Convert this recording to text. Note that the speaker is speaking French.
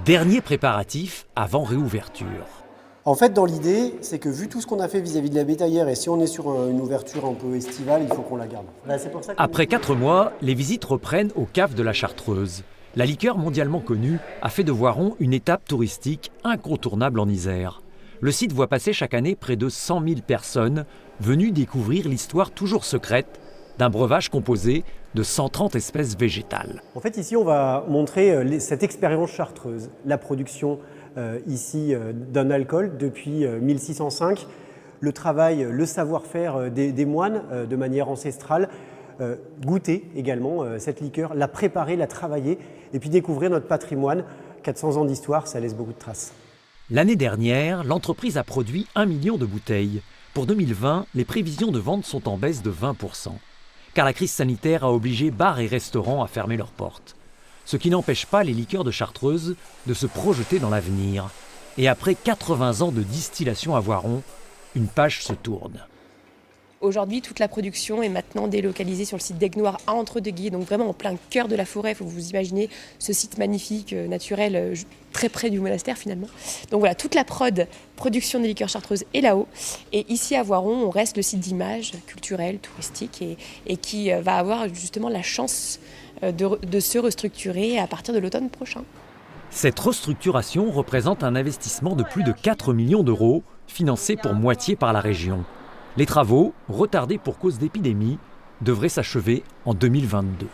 Dernier préparatif avant réouverture. En fait, dans l'idée, c'est que vu tout ce qu'on a fait vis-à-vis de la bétaillère, et si on est sur une ouverture un peu estivale, il faut qu'on la garde. Là, c'est pour ça Après 4 mois, les visites reprennent aux caves de la Chartreuse. La liqueur mondialement connue a fait de Voiron une étape touristique incontournable en Isère. Le site voit passer chaque année près de 100 000 personnes venues découvrir l'histoire toujours secrète d'un breuvage composé de 130 espèces végétales. En fait, ici, on va montrer cette expérience chartreuse, la production ici d'un alcool depuis 1605, le travail, le savoir-faire des moines de manière ancestrale, goûter également cette liqueur, la préparer, la travailler et puis découvrir notre patrimoine. 400 ans d'histoire, ça laisse beaucoup de traces. L'année dernière, l'entreprise a produit 1 million de bouteilles. Pour 2020, les prévisions de vente sont en baisse de 20%. Car la crise sanitaire a obligé bars et restaurants à fermer leurs portes. Ce qui n'empêche pas les liqueurs de Chartreuse de se projeter dans l'avenir. Et après 80 ans de distillation à Voiron, une page se tourne. Aujourd'hui, toute la production est maintenant délocalisée sur le site d'Aigues-Noires à Entre-deux-Guiers, donc vraiment en plein cœur de la forêt. Il faut vous imaginer ce site magnifique, naturel, très près du monastère finalement. Donc voilà, toute la production des liqueurs chartreuses est là-haut. Et ici à Voiron, on reste le site d'image culturelle, touristique et qui va avoir justement la chance de se restructurer à partir de l'automne prochain. Cette restructuration représente un investissement de plus de 4 millions d'euros, financé pour moitié par la région. Les travaux, retardés pour cause d'épidémie, devraient s'achever en 2022.